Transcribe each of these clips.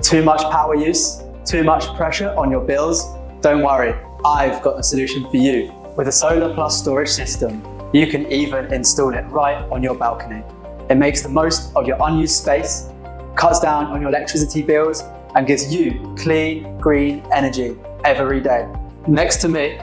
Too much power use? Too much pressure on your bills? Don't worry, I've got a solution for you. With a solar plus storage system, you can even install it right on your balcony. It makes the most of your unused space, cuts down on your electricity bills, and gives you clean, green energy every day. Next to me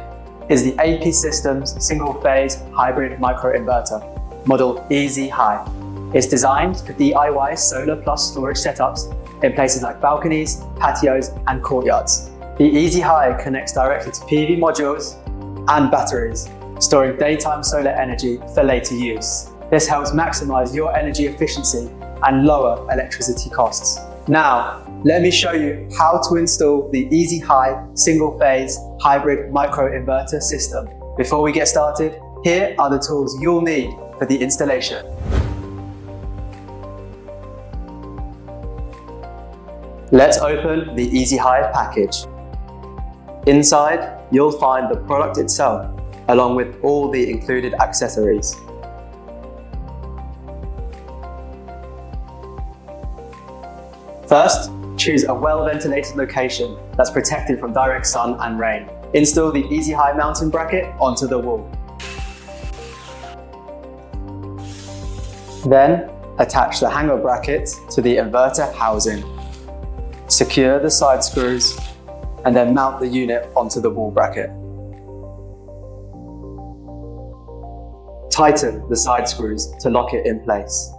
is the AP Systems single-phase hybrid microinverter, model EZHI. It's designed for DIY solar plus storage setups in places like balconies, patios, and courtyards. The EZHI connects directly to PV modules and batteries, storing daytime solar energy for later use. This helps maximize your energy efficiency and lower electricity costs. Now, let me show you how to install the EZHI single-phase hybrid microinverter system. Before we get started, here are the tools you'll need for the installation. Let's open the EZHI package. Inside, you'll find the product itself, along with all the included accessories. First, choose a well-ventilated location that's protected from direct sun and rain. Install the EZHI mounting bracket onto the wall. Then, attach the hanger bracket to the inverter housing. Secure the side screws, and then mount the unit onto the wall bracket. Tighten the side screws to lock it in place.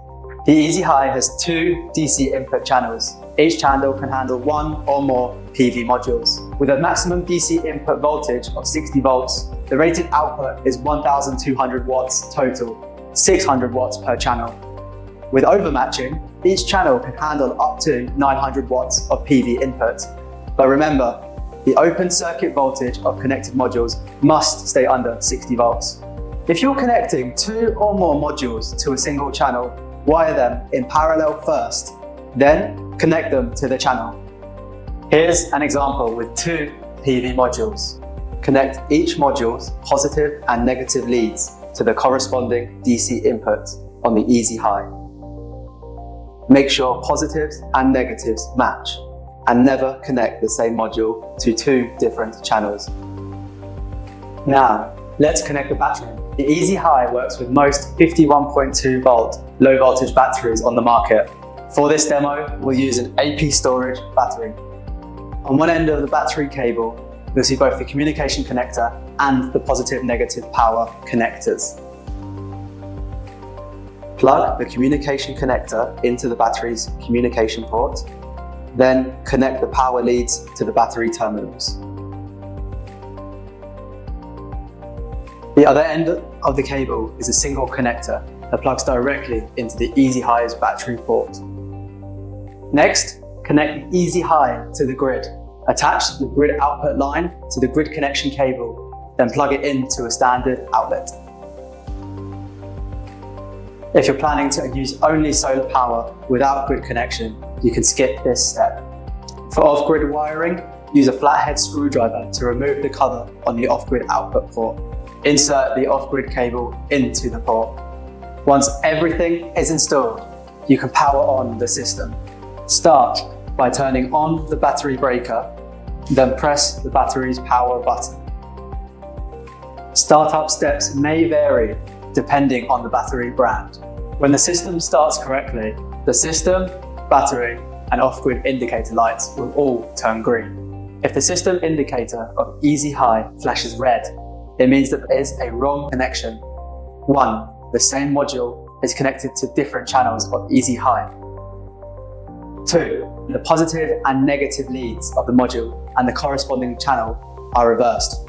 The EZHI has two DC input channels. Each channel can handle one or more PV modules. With a maximum DC input voltage of 60 volts, the rated output is 1,200 watts total, 600 watts per channel. With overmatching, each channel can handle up to 900 watts of PV input. But remember, the open circuit voltage of connected modules must stay under 60 volts. If you're connecting two or more modules to a single channel, wire them in parallel first, then connect them to the channel. Here's an example with two PV modules. Connect each module's positive and negative leads to the corresponding DC input on the EZHI. Make sure positives and negatives match, and never connect the same module to two different channels. Now, let's connect the battery. The EZHI works with most 51.2 volt low voltage batteries on the market. For this demo, we'll use an AP storage battery. On one end of the battery cable, you'll see both the communication connector and the positive-negative power connectors. Plug the communication connector into the battery's communication port, then connect the power leads to the battery terminals. The other end of the cable is a single connector that plugs directly into the EZHI's battery port. Next, connect the EZHI to the grid. Attach the grid output line to the grid connection cable, then plug it into a standard outlet. If you're planning to use only solar power without grid connection, you can skip this step. For off-grid wiring, use a flathead screwdriver to remove the cover on the off-grid output port. Insert the off-grid cable into the port. Once everything is installed, you can power on the system. Start by turning on the battery breaker, then press the battery's power button. Startup steps may vary depending on the battery brand. When the system starts correctly, the system, battery, and off-grid indicator lights will all turn green. If the system indicator of EZHI flashes red, it means that there is a wrong connection. 1. The same module is connected to different channels of EZHI. 2. The positive and negative leads of the module and the corresponding channel are reversed.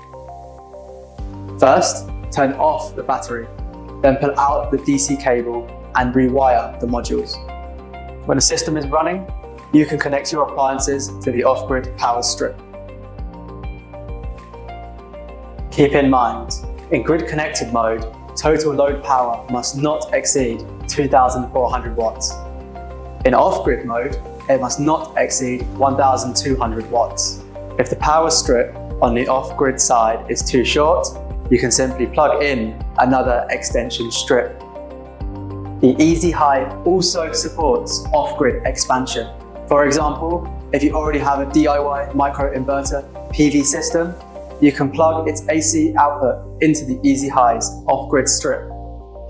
First, turn off the battery, then pull out the DC cable and rewire the modules. When the system is running, you can connect your appliances to the off-grid power strip. Keep in mind, in grid-connected mode, total load power must not exceed 2,400 watts. In off-grid mode, it must not exceed 1,200 watts. If the power strip on the off-grid side is too short, you can simply plug in another extension strip. The EZHI also supports off-grid expansion. For example, If you already have a DIY microinverter PV system, you can plug its AC output into the EZHI's off-grid strip.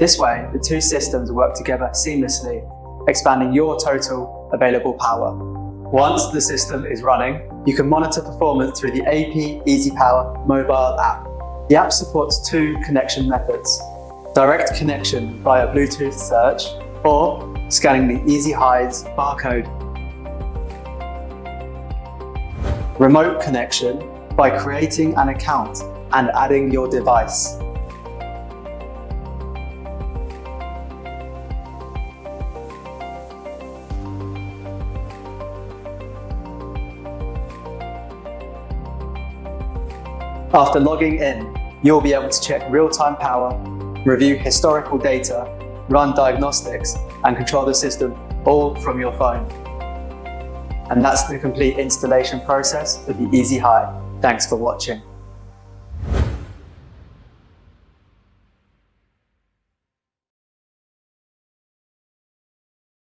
This way, the two systems work together seamlessly, expanding your total available power. Once the system is running, you can monitor performance through the AP EZ Power mobile app. The app supports two connection methods: direct connection via Bluetooth search or scanning the EZHI's barcode. Remote connection by creating an account and adding your device. After logging in, you'll be able to check real-time power, review historical data, run diagnostics, and control the system all from your phone. And that's the complete installation process of the EZHI. Thanks for watching.